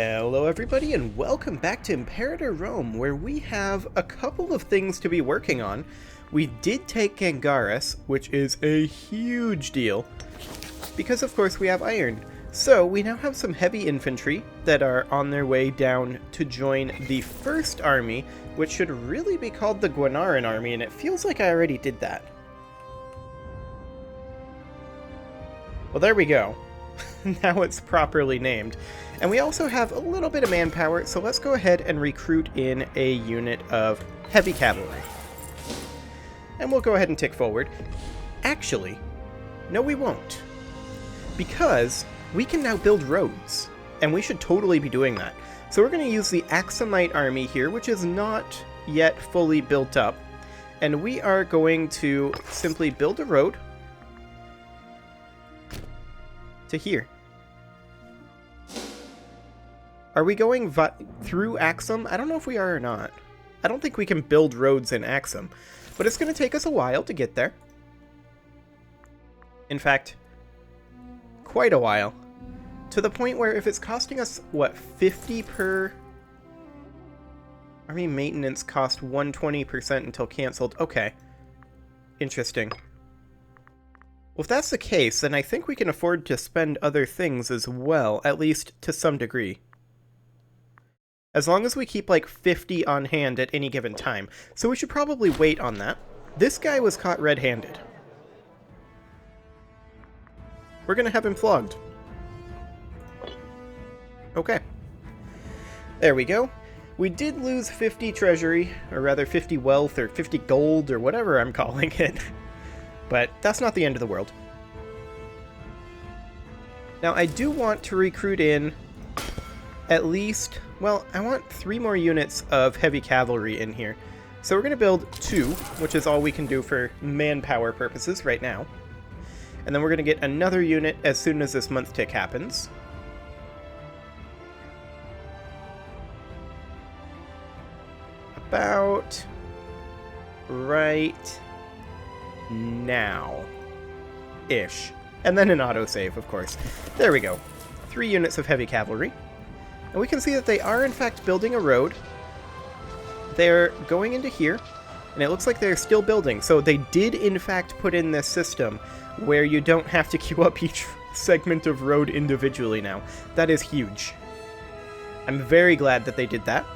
Hello everybody and welcome back to Imperator Rome, where we have a couple of things to be working on. We did take Gangaris, which is a huge deal, because of course we have iron. So we now have some heavy infantry that are on their way down to join the first army, which should really be called the Guanaran army, and it feels like I already did that. Well, there we go. Now it's properly named. And we also have a little bit of manpower, so let's go ahead and recruit in a unit of heavy cavalry. And we'll go ahead and tick forward. Actually, no we won't. Because we can now build roads, and we should totally be doing that. So we're going to use the Axumite army here, which is not yet fully built up. And we are going to simply build a road to here. Are we going through Axum? I don't know if we are or not. I don't think we can build roads in Axum, but it's going to take us a while to get there. In fact, quite a while. To the point where if it's costing us, what, 50 per... Army maintenance cost 120% until cancelled. Okay. Interesting. Well, if that's the case, then I think we can afford to spend other things as well, at least to some degree. As long as we keep like 50 on hand at any given time. So we should probably wait on that. This guy was caught red-handed. We're gonna have him flogged. Okay. There we go. We did lose 50 treasury, or rather 50 wealth, or 50 gold, or whatever I'm calling it. But that's not the end of the world. Now I do want to recruit in at least, well, I want 3 more units of heavy cavalry in here. So we're going to build 2, which is all we can do for manpower purposes right now. And then we're going to get another unit as soon as this month tick happens. About right now-ish. And then an autosave, of course. There we go. 3 units of heavy cavalry. And we can see that they are, in fact, building a road. They're going into here, and it looks like they're still building. So they did, in fact, put in this system where you don't have to queue up each segment of road individually now. That is huge. I'm very glad that they did that.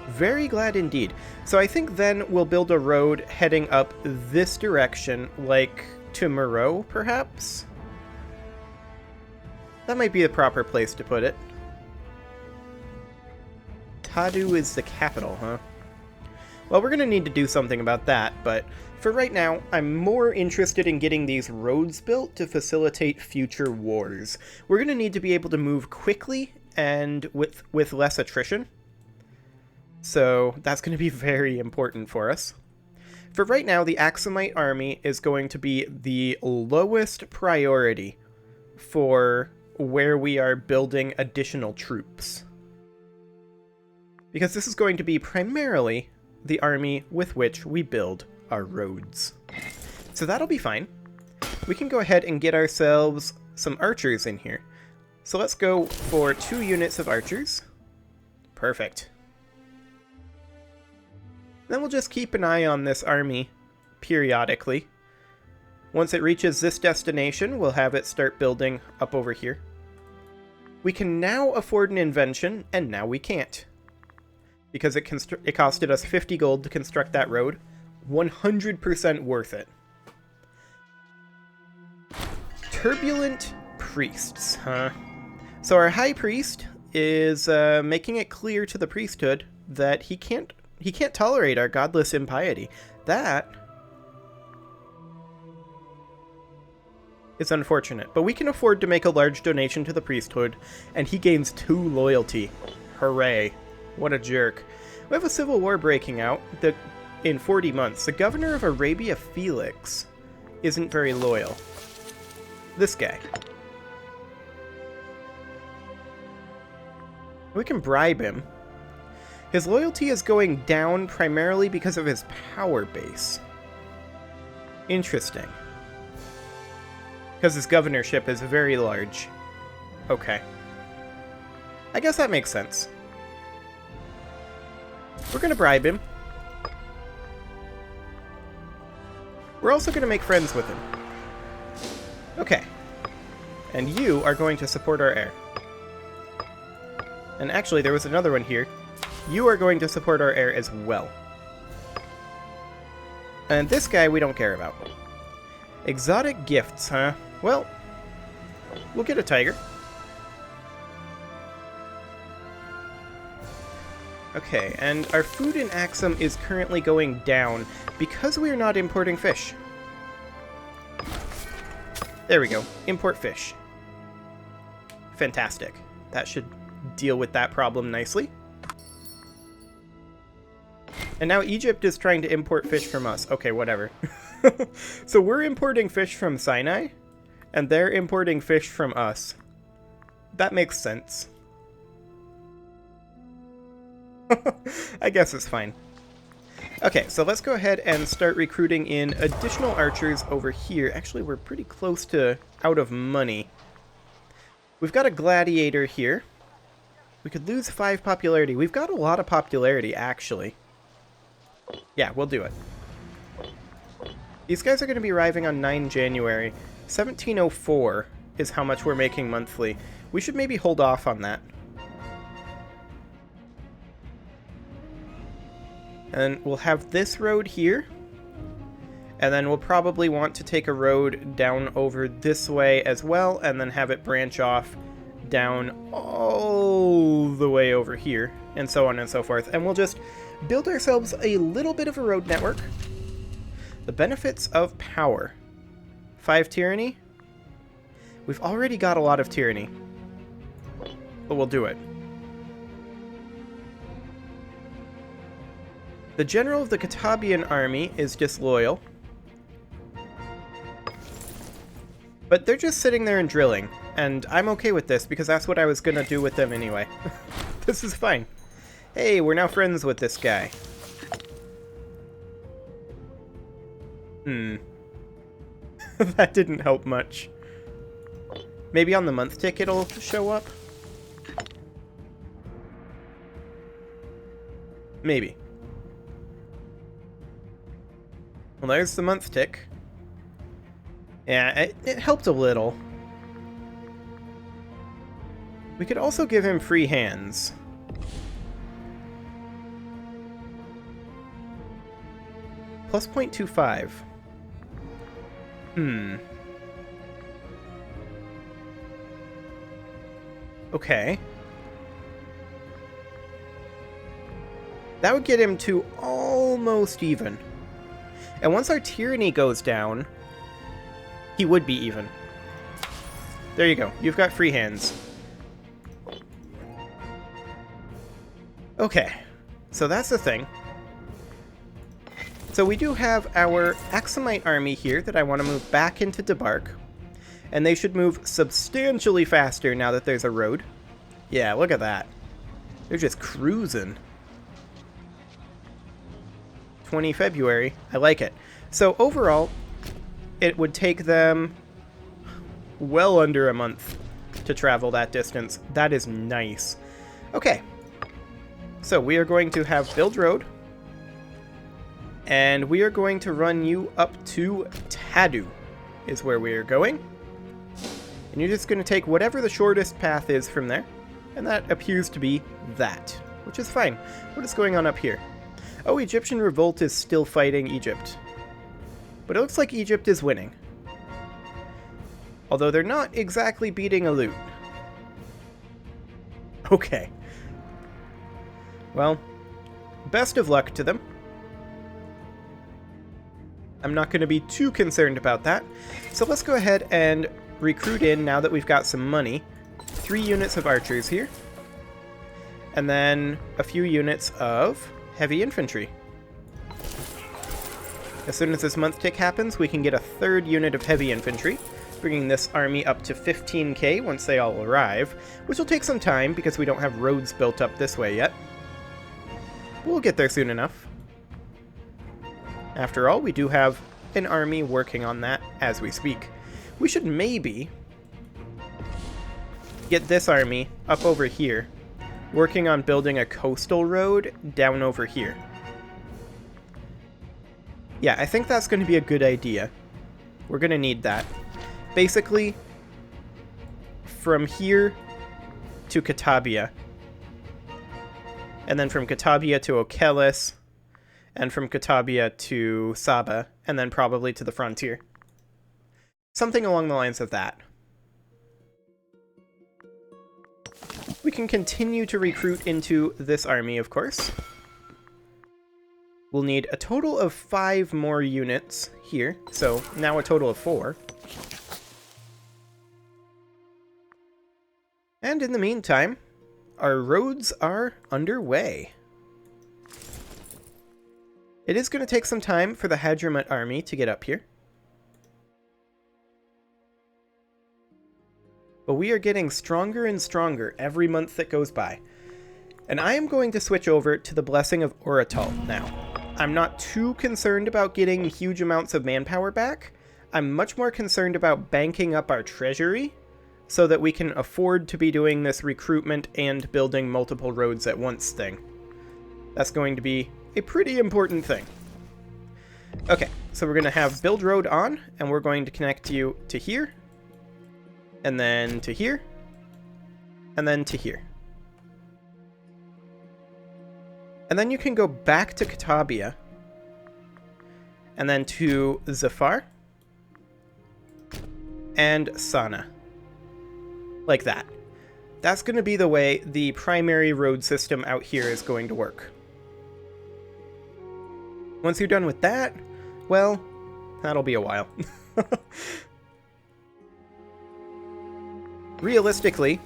Very glad indeed. So I think then we'll build a road heading up this direction, like to Moreau, perhaps? That might be the proper place to put it. Tadu is the capital, huh? Well, we're going to need to do something about that, but for right now, I'm more interested in getting these roads built to facilitate future wars. We're going to need to be able to move quickly and with less attrition. So that's going to be very important for us. For right now, the Axumite army is going to be the lowest priority for where we are building additional troops. Because this is going to be primarily the army with which we build our roads. So that'll be fine. We can go ahead and get ourselves some archers in here. So let's go for 2 units of archers. Perfect. Then we'll just keep an eye on this army periodically. Once it reaches this destination, we'll have it start building up over here. We can now afford an invention, and now we can't. Because it costed us 50 gold to construct that road. 100% worth it. Turbulent priests, huh? So our high priest is making it clear to the priesthood that he can't tolerate our godless impiety. That is unfortunate, but we can afford to make a large donation to the priesthood, and he gains 2 loyalty. Hooray. What a jerk. We have a civil war breaking out in 40 months. The governor of Arabia, Felix, isn't very loyal. This guy. We can bribe him. His loyalty is going down primarily because of his power base. Interesting. Because his governorship is very large. Okay. I guess that makes sense. We're gonna bribe him. We're also gonna make friends with him. Okay. And you are going to support our heir. And actually, there was another one here. You are going to support our heir as well. And this guy we don't care about. Exotic gifts, huh? Well, we'll get a tiger. Okay, and our food in Axum is currently going down because we are not importing fish. There we go. Import fish. Fantastic. That should deal with that problem nicely. And now Egypt is trying to import fish from us. Okay, whatever. So we're importing fish from Sinai, and they're importing fish from us. That makes sense. I guess it's fine. Okay, so let's go ahead and start recruiting in additional archers over here. Actually, we're pretty close to out of money. We've got a gladiator here. We could lose 5 popularity. We've got a lot of popularity, actually. Yeah, we'll do it. These guys are going to be arriving on 9 January. 1704 is how much we're making monthly. We should maybe hold off on that. And we'll have this road here. And then we'll probably want to take a road down over this way as well, and then have it branch off down all the way over here, and so on and so forth. And we'll just build ourselves a little bit of a road network. The benefits of power. 5 tyranny. We've already got a lot of tyranny, but we'll do it. The general of the Katabian army is disloyal. But they're just sitting there and drilling, and I'm okay with this because that's what I was gonna do with them anyway. This is fine. Hey, we're now friends with this guy. That didn't help much. Maybe on the month tick it'll show up? Maybe. Well, there's the month tick. Yeah, it helped a little. We could also give him free hands. Plus 0.25. Okay. That would get him to almost even. And once our tyranny goes down, he would be even. There you go. You've got free hands. Okay. So that's the thing. So we do have our Axumite army here that I want to move back into Debark. And they should move substantially faster now that there's a road. Yeah, look at that. They're just cruising. 20 February. I like it. So overall, it would take them well under a month to travel that distance. That is nice. Okay. So we are going to have build road. And we are going to run you up to Tadu, is where we are going. And you're just going to take whatever the shortest path is from there. And that appears to be that, which is fine. What is going on up here? Oh, Egyptian revolt is still fighting Egypt. But it looks like Egypt is winning. Although they're not exactly beating Alut. Okay. Well, best of luck to them. I'm not going to be too concerned about that. So let's go ahead and recruit in, now that we've got some money, 3 units of archers here. And then a few units of heavy infantry. As soon as this month tick happens, we can get a 3rd unit of heavy infantry, bringing this army up to 15k once they all arrive, which will take some time because we don't have roads built up this way yet. We'll get there soon enough. After all, we do have an army working on that as we speak. We should maybe get this army up over here working on building a coastal road down over here. Yeah, I think that's going to be a good idea. We're going to need that. Basically, from here to Katabia. And then from Katabia to Okelis. And from Katabia to Saba. And then probably to the frontier. Something along the lines of that. We can continue to recruit into this army, of course. We'll need a total of 5 more units here, so now a total of 4. And in the meantime, our roads are underway. It is going to take some time for the Hadramut army to get up here. But we are getting stronger and stronger every month that goes by. And I am going to switch over to the Blessing of Oratal now. I'm not too concerned about getting huge amounts of manpower back. I'm much more concerned about banking up our treasury so that we can afford to be doing this recruitment and building multiple roads at once thing. That's going to be a pretty important thing. Okay, so we're going to have build road on, and we're going to connect you to here, and then to here, and then to here. And then you can go back to Katabia, and then to Zafar, and Sana. Like that. That's going to be the way the primary road system out here is going to work. Once you're done with that, well, that'll be a while. Realistically,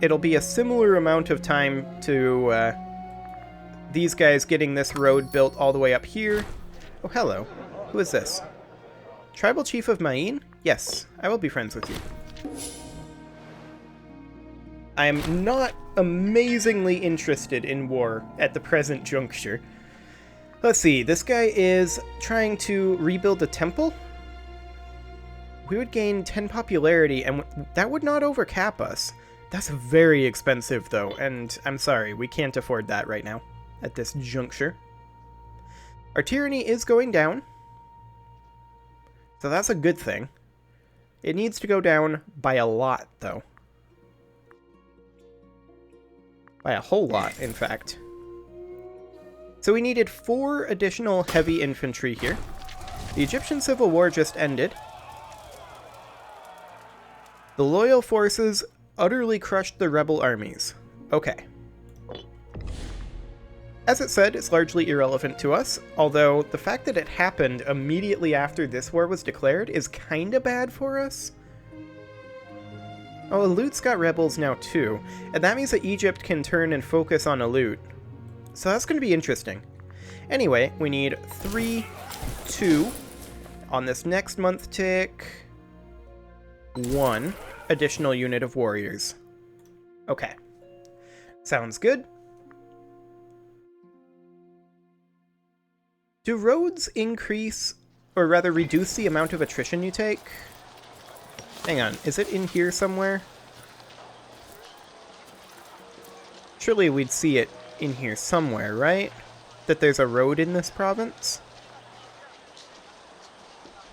it'll be a similar amount of time to these guys getting this road built all the way up here. Oh, hello. Who is this? Tribal Chief of Maine? Yes, I will be friends with you. I am not amazingly interested in war at the present juncture. Let's see, this guy is trying to rebuild a temple? We would gain 10 popularity, and that would not overcap us. That's very expensive, though, and I'm sorry, we can't afford that right now, at this juncture. Our tyranny is going down, so that's a good thing. It needs to go down by a lot, though. By a whole lot, in fact. So we needed 4 additional heavy infantry here. The Egyptian Civil War just ended. The loyal forces utterly crushed the rebel armies. Okay. As it said, it's largely irrelevant to us, although the fact that it happened immediately after this war was declared is kinda bad for us. Oh, Alut's got rebels now too, and that means that Egypt can turn and focus on Alut. So that's going to be interesting. Anyway, we need 3, 2 on this next month tick. 1 additional unit of warriors. Okay. Sounds good. Do roads increase, or rather reduce the amount of attrition you take? Hang on, is it in here somewhere? Surely we'd see it in here somewhere, right? That there's a road in this province?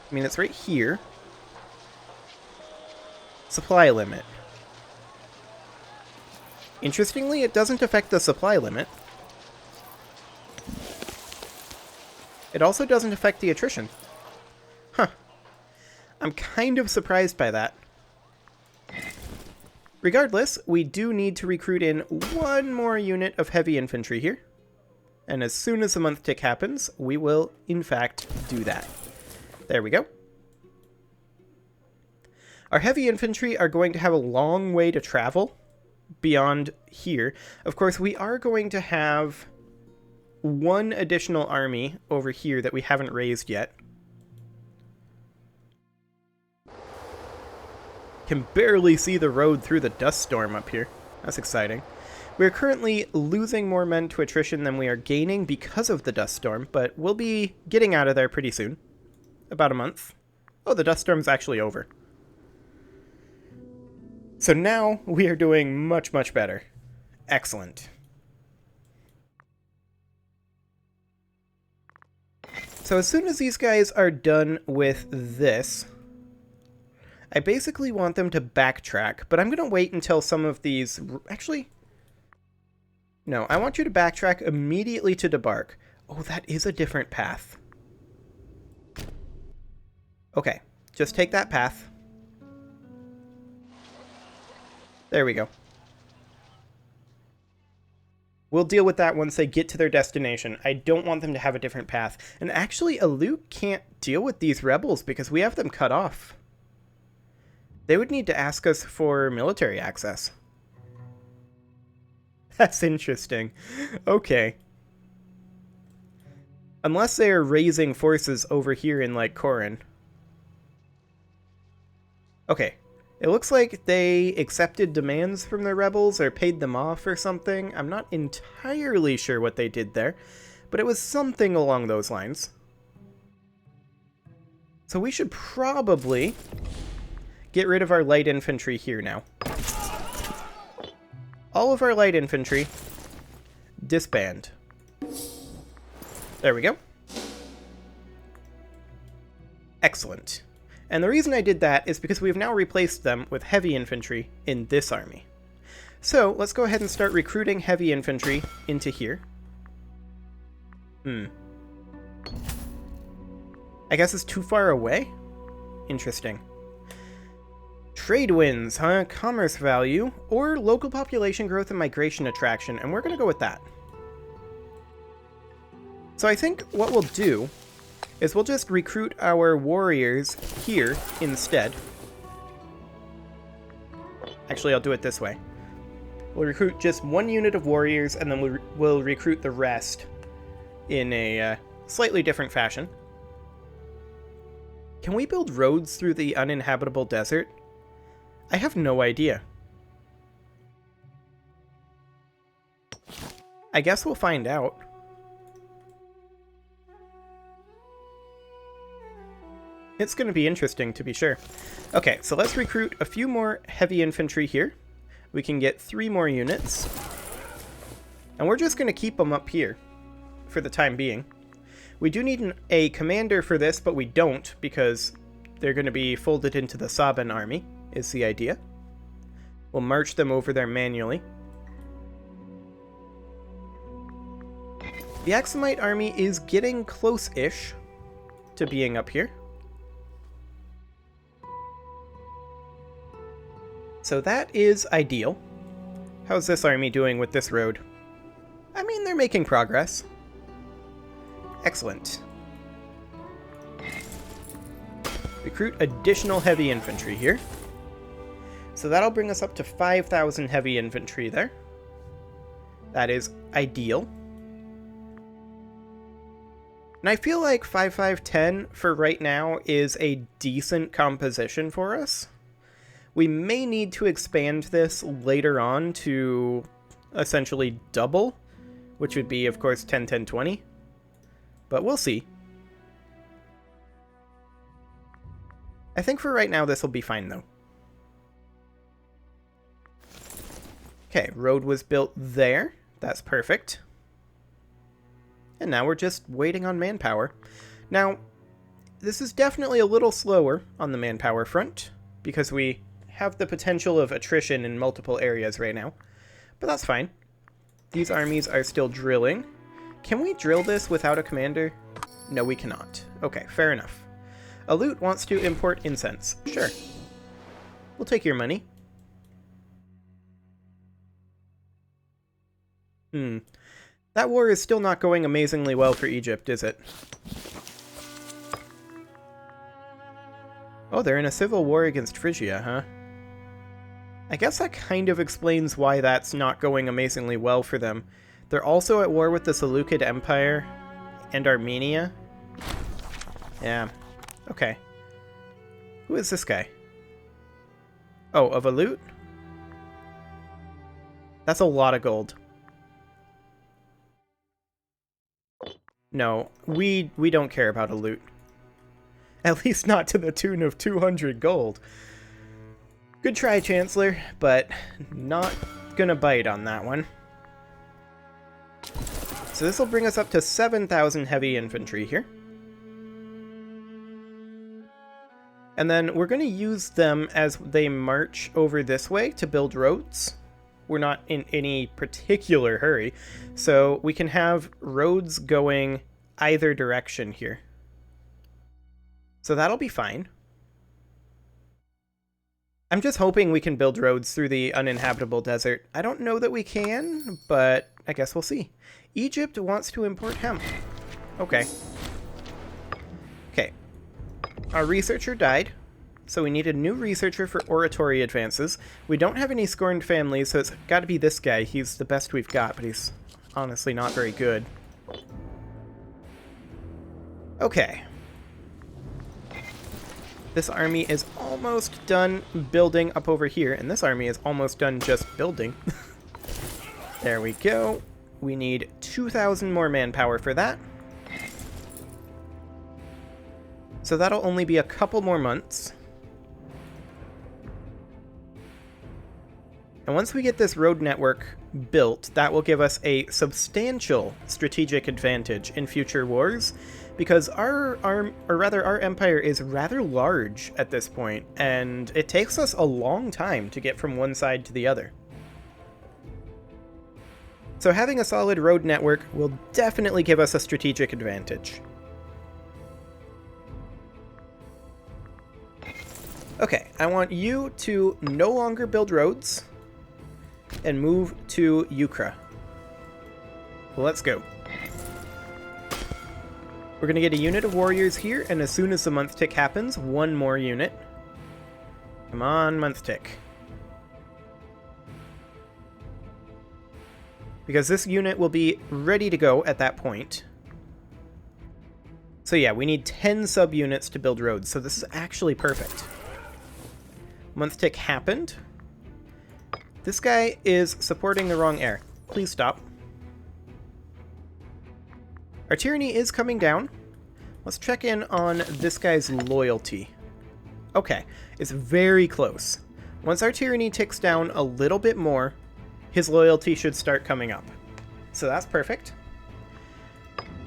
I mean, it's right here. Supply limit. Interestingly, it doesn't affect the supply limit. It also doesn't affect the attrition. Huh. I'm kind of surprised by that. Regardless, we do need to recruit in 1 more unit of heavy infantry here. And as soon as the month tick happens, we will, in fact, do that. There we go. Our heavy infantry are going to have a long way to travel beyond here. Of course, we are going to have 1 additional army over here that we haven't raised yet. Can barely see the road through the dust storm up here. That's exciting. We're currently losing more men to attrition than we are gaining because of the dust storm, but we'll be getting out of there pretty soon. About a month. Oh, the dust storm's actually over. So now we are doing much, much better. Excellent. So as soon as these guys are done with this, I basically want them to backtrack, but I'm going to wait until some of these... Actually, no, I want you to backtrack immediately to debark. Oh, that is a different path. Okay, just take that path. There we go. We'll deal with that once they get to their destination. I don't want them to have a different path. And actually, Aluk can't deal with these rebels because we have them cut off. They would need to ask us for military access. That's interesting. Okay. Unless they are raising forces over here in, like, Corin. Okay. It looks like they accepted demands from the rebels or paid them off or something. I'm not entirely sure what they did there, but it was something along those lines. So we should probably get rid of our light infantry here now. All of our light infantry disband. There we go. Excellent. And the reason I did that is because we've now replaced them with heavy infantry in this army. So let's go ahead and start recruiting heavy infantry into here. I guess it's too far away? Interesting. Trade winds, huh? Commerce value, or local population growth and migration attraction, and we're going to go with that. So I think what we'll do is we'll just recruit our warriors here instead. Actually, I'll do it this way. We'll recruit just one unit of warriors, and then we'll recruit the rest in a slightly different fashion. Can we build roads through the uninhabitable desert? I have no idea. I guess we'll find out. It's going to be interesting, to be sure. Okay, so let's recruit a few more heavy infantry here. We can get 3 more units. And we're just going to keep them up here for the time being. We do need a commander for this, but we don't, because they're going to be folded into the Saban army, is the idea. We'll march them over there manually. The Axumite army is getting close-ish to being up here. So that is ideal. How's this army doing with this road? I mean, they're making progress. Excellent. Recruit additional heavy infantry here. So that'll bring us up to 5,000 heavy infantry there. That is ideal. And I feel like 5,510 for right now is a decent composition for us. We may need to expand this later on to essentially double, which would be, of course, 10, 10, 20. But we'll see. I think for right now this will be fine, though. Okay, road was built there. That's perfect. And now we're just waiting on manpower. Now, this is definitely a little slower on the manpower front, because we have the potential of attrition in multiple areas right now. But that's fine. These armies are still drilling. Can we drill this without a commander? No, we cannot. Okay, fair enough. Alut wants to import incense. Sure. We'll take your money. That war is still not going amazingly well for Egypt, is it? Oh, they're in a civil war against Phrygia, huh? I guess that kind of explains why that's not going amazingly well for them. They're also at war with the Seleucid Empire and Armenia. Yeah. Okay. Who is this guy? Oh, of Alut? That's a lot of gold. No, we don't care about Alut. At least not to the tune of 200 gold. Good try, Chancellor, but not gonna bite on that one. So this will bring us up to 7,000 heavy infantry here. And then we're going to use them as they march over this way to build roads. We're not in any particular hurry, so we can have roads going either direction here. So that'll be fine. I'm just hoping we can build roads through the uninhabitable desert. I don't know that we can, but I guess we'll see. Egypt wants to import hemp. Okay. Okay. Our researcher died, so we need a new researcher for oratory advances. We don't have any scorned families, so it's got to be this guy. He's the best we've got, but he's honestly not very good. Okay. This army is almost done building up over here, and this army is almost done just building. There we go. We need 2,000 more manpower for that. So that'll only be a couple more months. And once we get this road network built, that will give us a substantial strategic advantage in future wars, because our empire is rather large at this point, and it takes us a long time to get from one side to the other. So having a solid road network will definitely give us a strategic advantage. Okay, I want you to no longer build roads and move to Ukraine. Let's go. We're going to get a unit of warriors here, and as soon as the month tick happens, one more unit. Come on, month tick. Because this unit will be ready to go at that point. So yeah, we need 10 subunits to build roads, so this is actually perfect. Month tick happened. This guy is supporting the wrong heir. Please stop. Our tyranny is coming down. Let's check in on this guy's loyalty. Okay, it's very close. Once our tyranny ticks down a little bit more, his loyalty should start coming up. So that's perfect.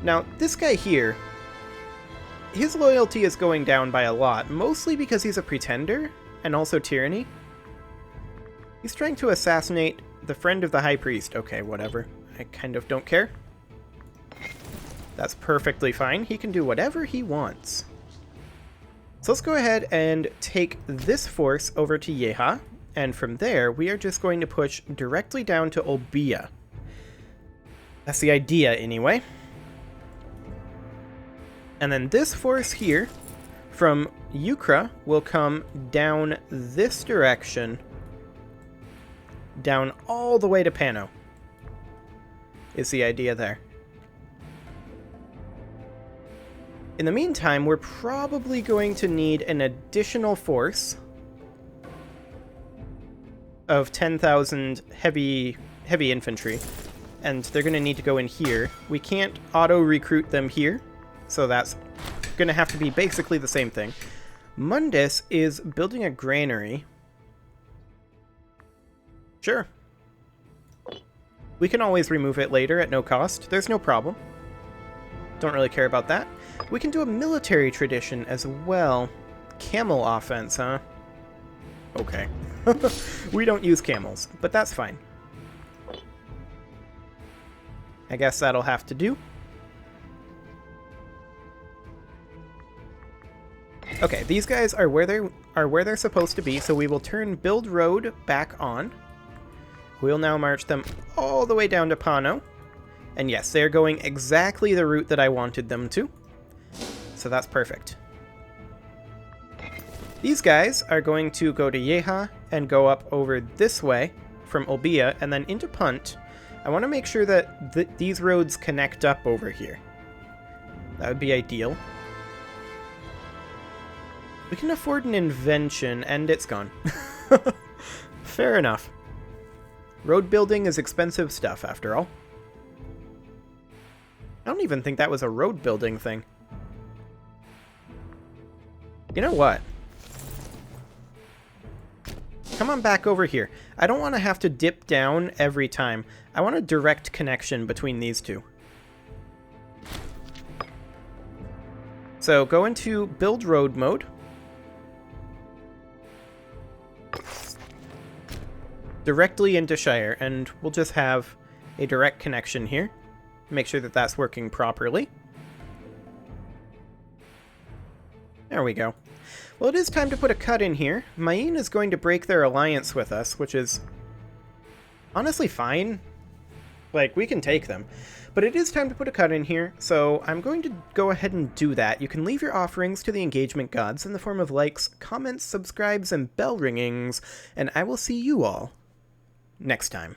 Now, this guy here, his loyalty is going down by a lot, mostly because he's a pretender and also tyranny. He's trying to assassinate the friend of the high priest. Okay, whatever. I kind of don't care. That's perfectly fine. He can do whatever he wants. So let's go ahead and take this force over to Yeeeeeeeaaaah, and from there, we are just going to push directly down to Olbia. That's the idea, anyway. And then this force here, from Ukraine, will come down this direction, down all the way to Pano, is the idea there. In the meantime, we're probably going to need an additional force of 10,000 heavy infantry, and they're going to need to go in here. We can't auto-recruit them here, so that's going to have to be basically the same thing. Mundus is building a granary. Sure. We can always remove it later at no cost. There's no problem. Don't really care about that. We can do a military tradition as well. Camel offense, huh? Okay. We don't use camels, but that's fine. I guess that'll have to do. Okay, these guys are where they're supposed to be, so we will turn build road back on. We'll now march them all the way down to Pano. And yes, they're going exactly the route that I wanted them to. So that's perfect. These guys are going to go to Yeeeeeeeaaaah and go up over this way from Olbia and then into Punt. I want to make sure that these roads connect up over here. That would be ideal. We can afford an invention, and it's gone. Fair enough. Road building is expensive stuff, after all. I don't even think that was a road building thing. You know what? come on back over here. I don't want to have to dip down every time. I want a direct connection between these two. So go into build road mode. Directly into Shire, and we'll just have a direct connection here. Make sure that that's working properly. There we go. Well, it is time to put a cut in here. Maine is going to break their alliance with us, which is honestly fine. Like, we can take them. But it is time to put a cut in here, so I'm going to go ahead and do that. You can leave your offerings to the engagement gods in the form of likes, comments, subscribes, and bell ringings, and I will see you all next time.